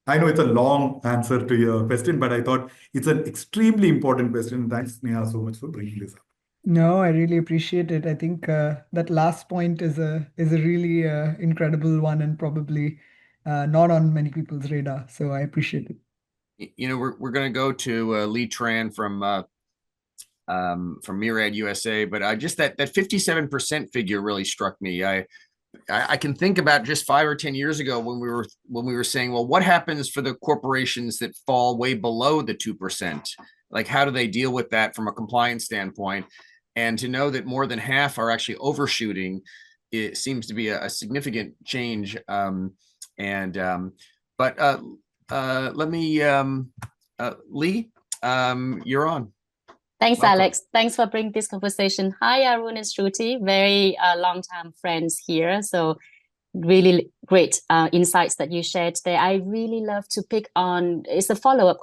I know it's a long answer to your question, but I thought it's an extremely important question. Thanks, Neha, so much for bringing this up. No, I really appreciate it. I think that last point is a really incredible one and probably not on many people's radar. So I appreciate it. You know, we're going to go to Lee Tran from Myriad USA, but just that 57% figure really struck me. I can think about just 5 or 10 years ago when we were saying, well, what happens for the corporations that fall way below the 2%? Like, how do they deal with that from a compliance standpoint? And to know that more than half are actually overshooting, it seems to be a significant change. But let me, Lee, you're on. Thanks, Welcome. Alex. Thanks for bringing this conversation. Hi, Arun and Shruti. Very long-time friends here. So really great insights that you shared today. I really love to pick on, it's a follow-up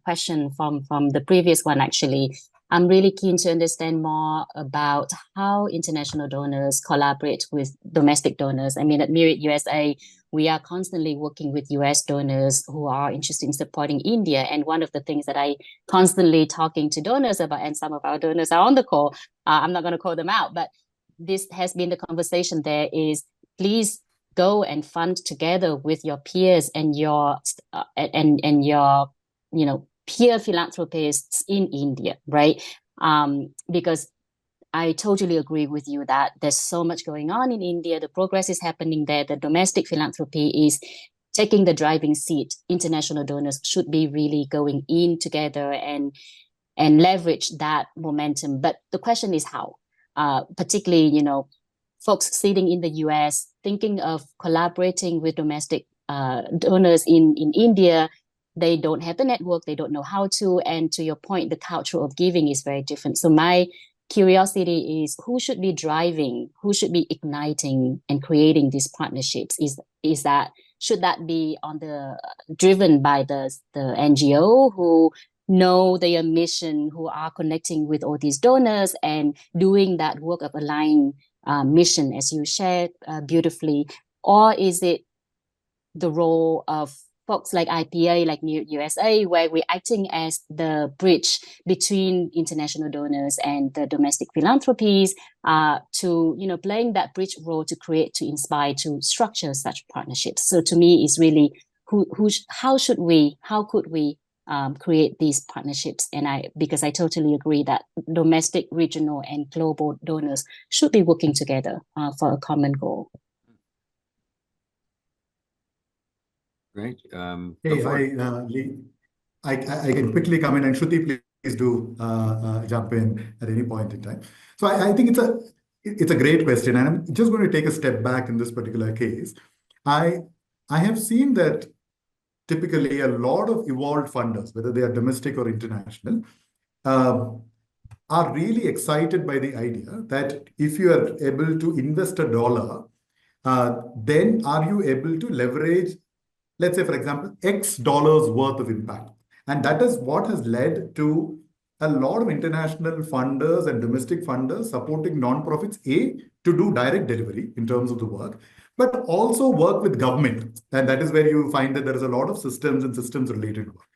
question from the previous one, actually. I'm really keen to understand more about how international donors collaborate with domestic donors. I mean, at Myriad USA, we are constantly working with US donors who are interested in supporting India. And one of the things that I constantly talking to donors about, and some of our donors are on the call, I'm not going to call them out, but this has been the conversation there is, please go and fund together with your peers and your peer philanthropists in India, right? Because I totally agree with you that there's so much going on in India. The progress is happening there. The domestic philanthropy is taking the driving seat. International donors should be really going in together and leverage that momentum. But the question is how, particularly, folks sitting in the US thinking of collaborating with domestic donors in India. They don't have the network, they don't know how to, and to your point, the culture of giving is very different. So my curiosity is, who should be driving, who should be igniting and creating these partnerships? Should that be driven by the NGO who know their mission, who are connecting with all these donors and doing that work of aligning mission, as you shared beautifully, or is it the role of folks like IPA, like Myriad USA, where we're acting as the bridge between international donors and the domestic philanthropies, to playing that bridge role to create, to inspire, to structure such partnerships. So to me, it's really how could we create these partnerships? And because I totally agree that domestic, regional, and global donors should be working together for a common goal. Great. Hey, Lee, I can quickly come in, and Shruti, please do jump in at any point in time. So I think it's a great question, and I'm just going to take a step back in this particular case. I have seen that typically a lot of evolved funders, whether they are domestic or international, are really excited by the idea that if you are able to invest $1, then are you able to leverage, let's say, for example, X dollars worth of impact. And that is what has led to a lot of international funders and domestic funders supporting nonprofits, to do direct delivery in terms of the work, but also work with government. And that is where you find that there is a lot of systems and systems related work.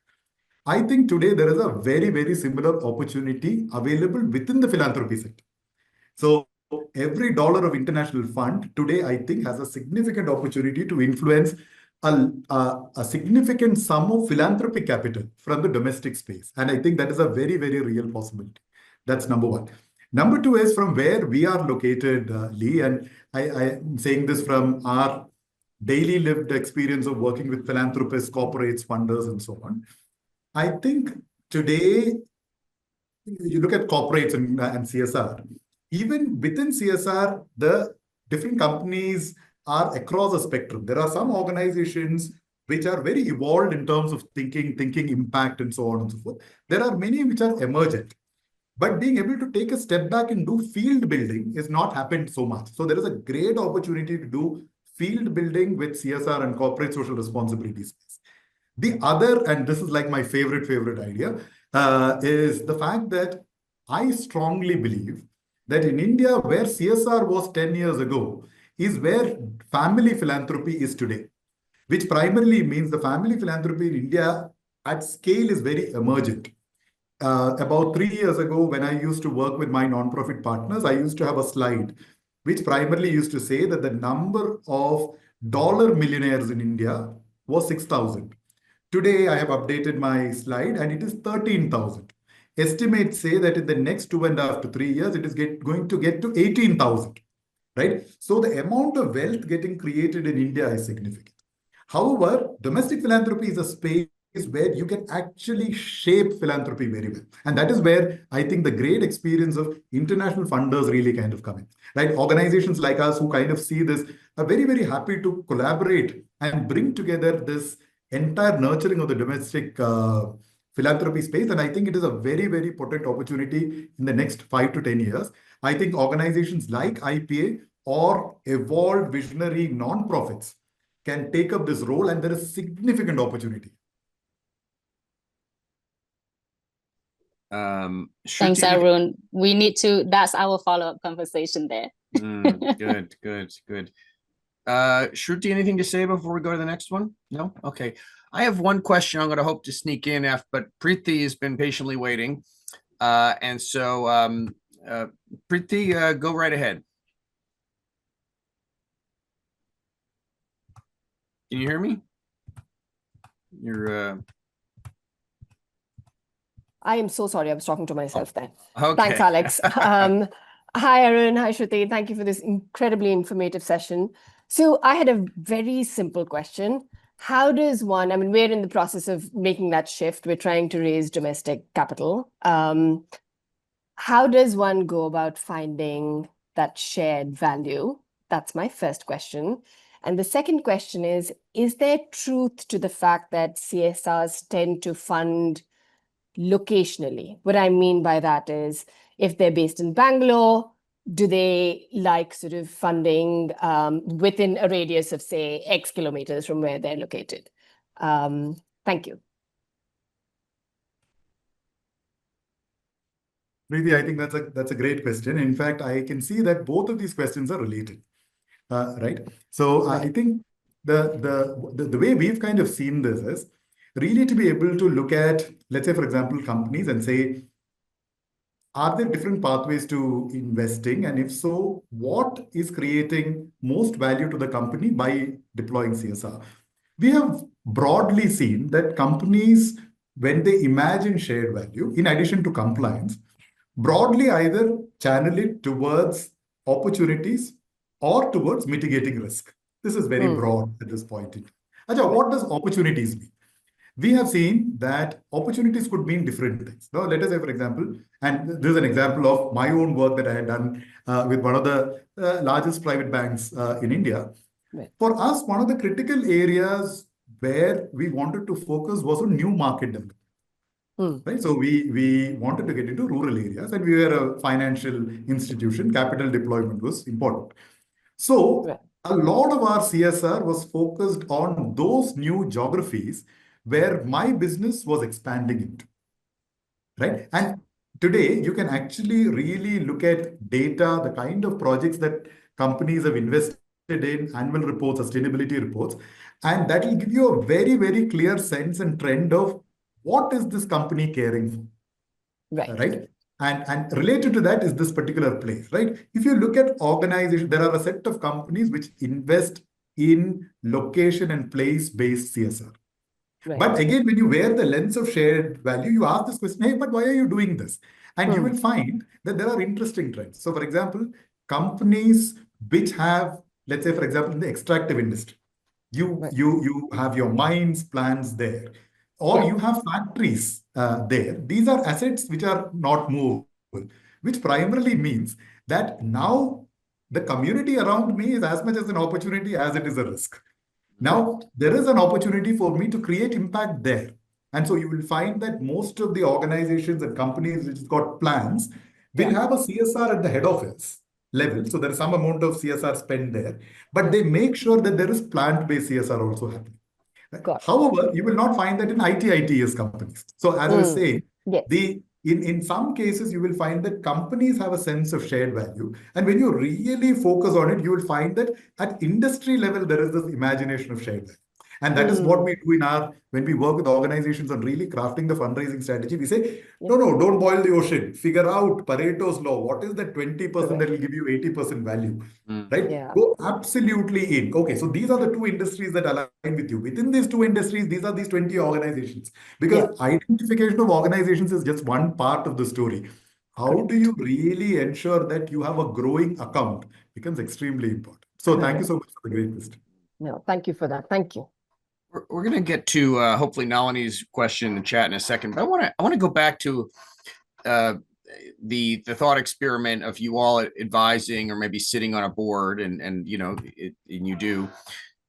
I think today there is a very, very similar opportunity available within the philanthropy sector. So every dollar of international fund today, I think, has a significant opportunity to influence a significant sum of philanthropic capital from the domestic space. And I think that is a very, very real possibility. That's number one. Number two is from where we are located, Lee, and I'm saying this from our daily lived experience of working with philanthropists, corporates, funders, and so on. I think today, you look at corporates and CSR, even within CSR, the different companies are across a spectrum. There are some organizations which are very evolved in terms of thinking impact, and so on and so forth. There are many which are emergent. But being able to take a step back and do field building is not happened so much. So there is a great opportunity to do field building with CSR and corporate social responsibility space. The other, and this is like my favorite idea, is the fact that I strongly believe that in India, where CSR was 10 years ago, is where family philanthropy is today, which primarily means the family philanthropy in India at scale is very emergent. About 3 years ago, when I used to work with my nonprofit partners, I used to have a slide which primarily used to say that the number of dollar millionaires in India was 6,000. Today, I have updated my slide and it is 13,000. Estimates say that in the next 2.5 to 3 years, it is going to get to 18,000, right? So the amount of wealth getting created in India is significant. However, domestic philanthropy is a space where you can actually shape philanthropy very well. And that is where I think the great experience of international funders really kind of come in, right? Organizations like us who kind of see this are very, very happy to collaborate and bring together this entire nurturing of the domestic philanthropy space. And I think it is a very, very potent opportunity in the next 5 to 10 years. I think organizations like IPA or evolved visionary nonprofits can take up this role, and there is significant opportunity. Thanks, Shruti, Arun. We need to, that's our follow-up conversation there. good. Shruti, anything to say before we go to the next one? No? Okay. I have one question I'm going to hope to sneak in after, but Preeti has been patiently waiting. And so, Preeti, go right ahead. Can you hear me? You're I am so sorry. I was talking to myself then. okay. Thanks, Alex. Hi, Arun. Hi, Shruti. Thank you for this incredibly informative session. So I had a very simple question. How does one, I mean, we're in the process of making that shift. We're trying to raise domestic capital. How does one go about finding that shared value? That's my first question. And the second question is there truth to the fact that CSRs tend to fund locationally? What I mean by that is, if they're based in Bangalore, do they like sort of funding within a radius of, say, X kilometers from where they're located? Thank you. Preeti, I think that's a great question. In fact, I can see that both of these questions are related, right? So I think the way we've kind of seen this is really to be able to look at, let's say, for example, companies and say, are there different pathways to investing? And if so, what is creating most value to the company by deploying CSR? We have broadly seen that companies, when they imagine shared value, in addition to compliance, broadly either channel it towards opportunities or towards mitigating risk. This is very broad at this point. Acha, what does opportunities mean? We have seen that opportunities could mean different things. Now, let us say, for example, and this is an example of my own work that I had done with one of the largest private banks in India. Right. For us, one of the critical areas where we wanted to focus was on new market development. Right? So we wanted to get into rural areas, and we were a financial institution. Capital deployment was important. So a lot of our CSR was focused on those new geographies where my business was expanding into, right? And today, you can actually really look at data, the kind of projects that companies have invested in, annual reports, sustainability reports, and that will give you a very, very clear sense and trend of what is this company caring for, right? And related to that is this particular place, right? If you look at organizations, there are a set of companies which invest in location and place-based CSR. Right. But again, when you wear the lens of shared value, you ask this question, hey, but why are you doing this? And you will find that there are interesting trends. So for example, companies which have, let's say, for example, in the extractive industry, you have your mines, plants there, or you have factories there. These are assets which are not movable, which primarily means that now the community around me is as much as an opportunity as it is a risk. Now, there is an opportunity for me to create impact there. And so you will find that most of the organizations and companies which have got plans will have a CSR at the head office level. So there is some amount of CSR spend there, but they make sure that there is plant-based CSR also happening. However, you will not find that in ITITS companies. So as I was saying, the in some cases, you will find that companies have a sense of shared value. And when you really focus on it, you will find that at industry level, there is this imagination of shared value. And that is what we do when we work with organizations on really crafting the fundraising strategy. We say, no, don't boil the ocean. Figure out Pareto's law. What is that 20% that will give you 80% value? Right? Yeah. Go absolutely in. Okay, so these are the two industries that align with you. Within these two industries, these are these 20 organizations. Because identification of organizations is just one part of the story. How do you really ensure that you have a growing account becomes extremely important. So thank you so much for the great question. No, thank you for that. Thank you. We're going to get to hopefully Nalini's question in the chat in a second, but I want to go back to the thought experiment of you all advising or maybe sitting on a board and you know and you do.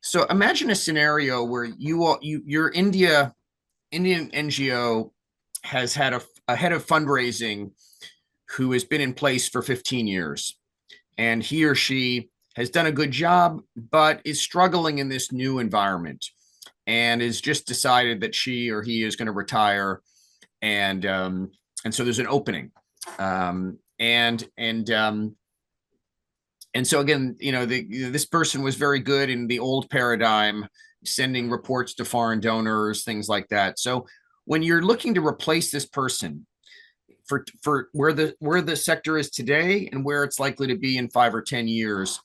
So imagine a scenario where your Indian NGO has had a head of fundraising who has been in place for 15 years, and he or she has done a good job, but is struggling in this new environment, and is just decided that she or he is going to retire, and so there's an opening, and so again, you know, this person was very good in the old paradigm, sending reports to foreign donors, things like that. So when you're looking to replace this person for where the sector is today and where it's likely to be in 5 or 10 years,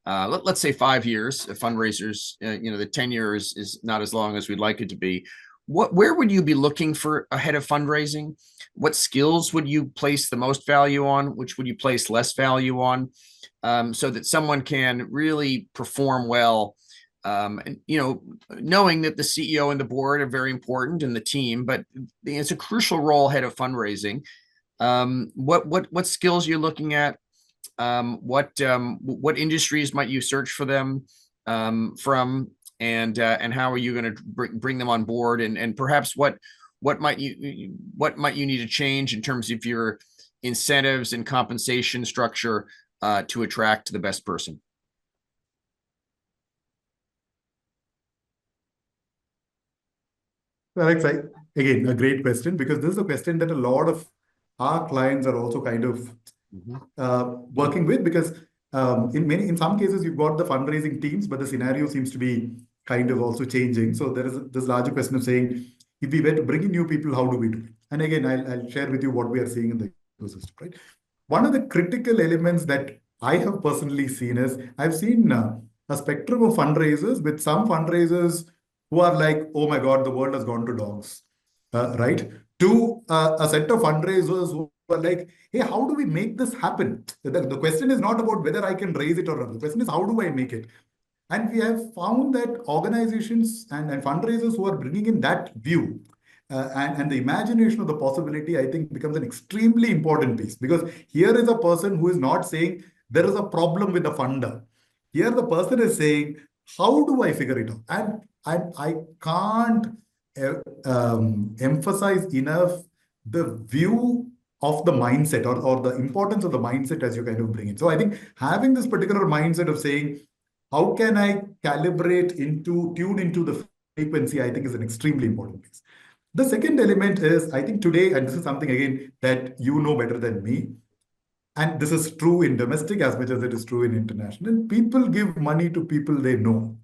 let's say 5 years, fundraisers, you know, the tenure is not as long as we'd like it to be. Where would you be looking for a head of fundraising? What skills would you place the most value on? Which would you place less value on? So that someone can really perform well, and, you know, knowing that the CEO and the board are very important and the team, but it's a crucial role, head of fundraising. What skills you're looking at? What industries might you search for them from, and how are you going to bring them on board, and perhaps what might you need to change in terms of your incentives and compensation structure to attract the best person? Alex, again, a great question, because this is a question that a lot of our clients are also kind of working with, because in some cases you've got the fundraising teams, but the scenario seems to be kind of also changing. So there is this larger question of saying, if we were to bring in new people, how do we do it? And again, I'll share with you what we are seeing in the ecosystem, right? One of the critical elements that I have personally seen is, I've seen a spectrum of fundraisers, with some fundraisers who are like, oh my God, the world has gone to dogs, right? To a set of fundraisers who are like, hey, how do we make this happen? The question is not about whether I can raise it or not. The question is, how do I make it? And we have found that organizations and fundraisers who are bringing in that view and the imagination of the possibility, I think, becomes an extremely important piece. Because here is a person who is not saying there is a problem with the funder. Here the person is saying, how do I figure it out? And I can't emphasize enough the view of the mindset, or the importance of the mindset as you kind of bring it. So I think having this particular mindset of saying, how can I tune into the frequency, I think is an extremely important piece. The second element is, I think today, and this is something again that you know better than me, and this is true in domestic as much as it is true in international, people give money to people they know,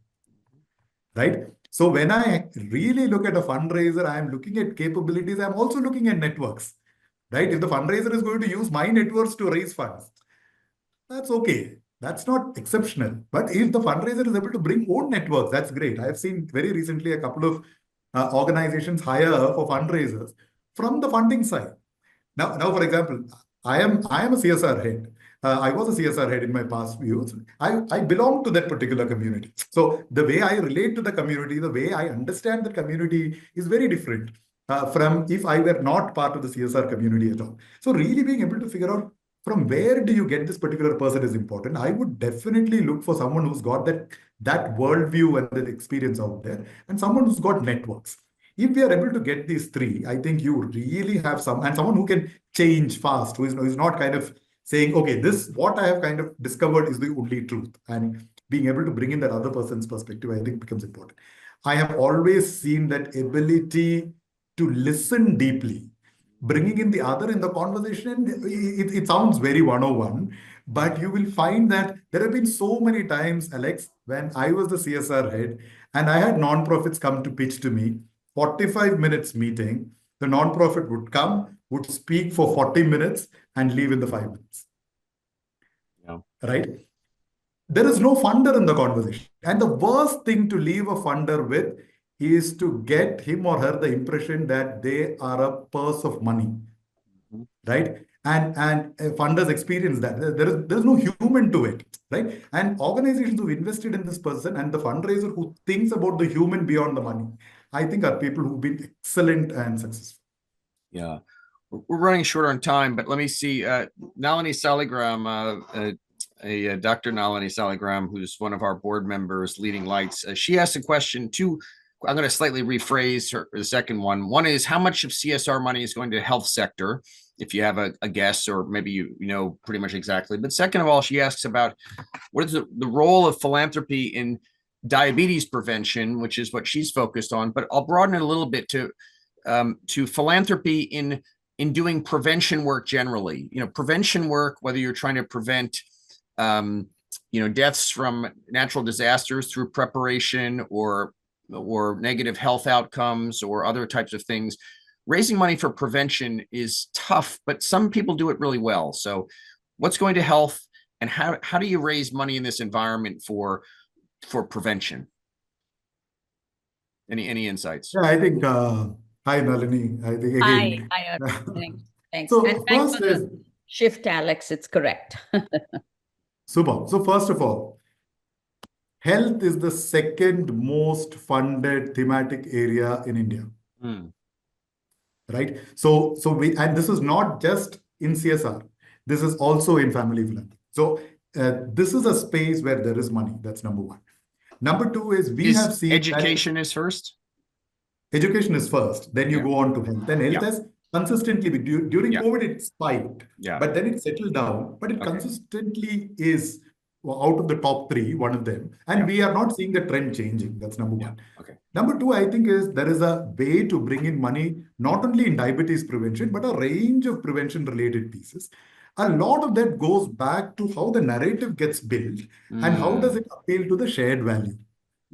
right? So when I really look at a fundraiser, I'm looking at capabilities, I'm also looking at networks, right? If the fundraiser is going to use my networks to raise funds, that's okay. That's not exceptional. But if the fundraiser is able to bring own networks, that's great. I've seen very recently a couple of organizations hire for fundraisers from the funding side. Now, for example, I am a CSR head. I was a CSR head in my past views. I belong to that particular community. So the way I relate to the community, the way I understand the community is very different from if I were not part of the CSR community at all. So really being able to figure out from where do you get this particular person is important. I would definitely look for someone who's got that worldview and that experience out there, and someone who's got networks. If we are able to get these three, I think you really have someone who can change fast, who is not kind of saying, okay, this, what I have kind of discovered is the only truth. And being able to bring in that other person's perspective, I think becomes important. I have always seen that ability to listen deeply bringing in the other in the conversation, it sounds very 101, but you will find that there have been so many times, Alex, when I was the CSR head and I had nonprofits come to pitch to me, 45 minutes meeting, the nonprofit would come, would speak for 40 minutes and leave in the 5 minutes. Yeah. Right? There is no funder in the conversation. And the worst thing to leave a funder with is to get him or her the impression that they are a purse of money. Right? And funders experience that. There's no human to it. Right? And organizations who invested in this person and the fundraiser who thinks about the human beyond the money, I think are people who've been excellent and successful. Yeah. We're running short on time, but let me see. Nalini Saligram, Dr. Nalini Saligram, who's one of our board members, Leading Lights. She asked a question too. I'm going to slightly rephrase the second one. One is, how much of CSR money is going to the health sector? If you have a guess, or maybe you know pretty much exactly. But second of all, she asks about what is the role of philanthropy in diabetes prevention, which is what she's focused on. But I'll broaden it a little bit to philanthropy in doing prevention work generally. Prevention work, whether you're trying to prevent deaths from natural disasters through preparation or negative health outcomes or other types of things. Raising money for prevention is tough, but some people do it really well. So what's going to health, and how do you raise money in this environment for prevention? Any insights? Yeah, I think, hi, Nalini. I think again. Hi, Arun. Thanks. So And thanks first for is, the shift, Alex. It's correct. super. So first of all, health is the second most funded thematic area in India. Right? So and this is not just in CSR. This is also in family philanthropy. So this is a space where there is money. That's number one. Number two is we have seen education is first. Education is first. Then you go on to health. Then health has consistently during COVID it spiked, but then it settled down. But it consistently is out of the top three, one of them, and we are not seeing the trend changing. That's number one. Number two, I think, is there is a way to bring in money not only in diabetes prevention but a range of prevention related pieces. A lot of that goes back to how the narrative gets built and how does it appeal to the shared value.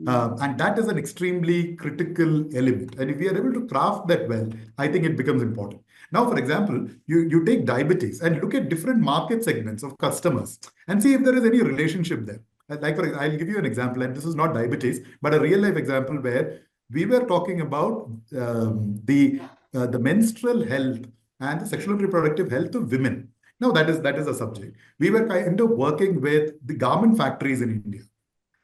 And that is an extremely critical element. And if we are able to craft that well, I think it becomes important. Now, for example, you take diabetes and look at different market segments of customers and see if there is any relationship there. Like, for example, I'll give you an example, and this is not diabetes, but a real life example where we were talking about the menstrual health and the sexual and reproductive health of women. Now, that is a subject. We were kind of working with the garment factories in India.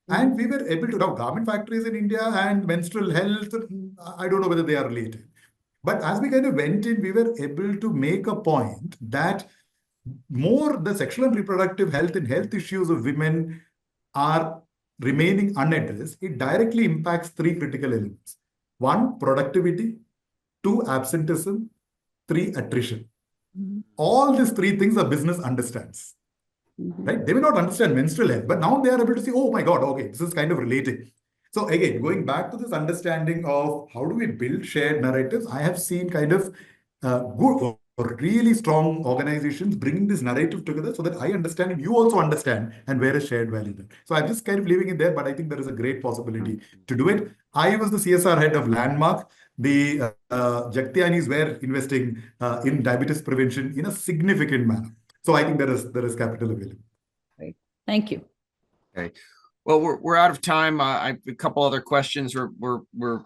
And we were able to, now garment factories in India and menstrual health, I don't know whether they are related. But as we kind of went in, we were able to make a point that more the sexual and reproductive health and health issues of women are remaining unaddressed. It directly impacts three critical elements. One, productivity. Two, absenteeism. Three, attrition. All these three things a business understands. Right? They may not understand menstrual health, but now they are able to see, oh my God, okay, this is kind of relating. So again, going back to this understanding of how do we build shared narratives, I have seen kind of good or really strong organizations bringing this narrative together so that I understand and you also understand, and where is shared value then. So I'm just kind of leaving it there, but I think there is a great possibility to do it. I was the CSR head of Landmark. The Jagtianis were investing in diabetes prevention in a significant manner. So I think there is capital available. Great. Thank you. Okay. Well, we're out of time. I have a couple other questions we're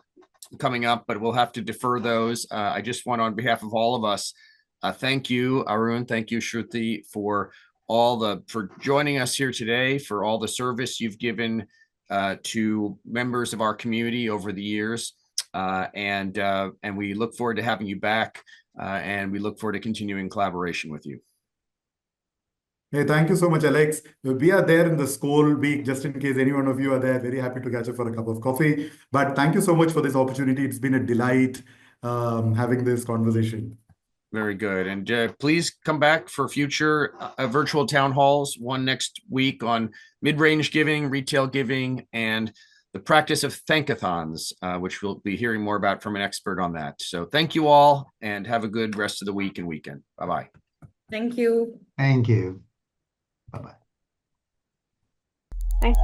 coming up, but we'll have to defer those. I just want, on behalf of all of us, thank you, Arun. Thank you, Shruti, for joining us here today, for all the service you've given to members of our community over the years. And we look forward to having you back, and we look forward to continuing collaboration with you. Hey, thank you so much, Alex. We are there in the school week, just in case any one of you are there. Very happy to catch up for a cup of coffee. But thank you so much for this opportunity. It's been a delight having this conversation. Very good. And please come back for future virtual town halls, one next week on mid-range giving, retail giving, and the practice of thankathons, which we'll be hearing more about from an expert on that. So thank you all, and have a good rest of the week and weekend. Bye-bye. Thank you. Thank you. Bye-bye. Thank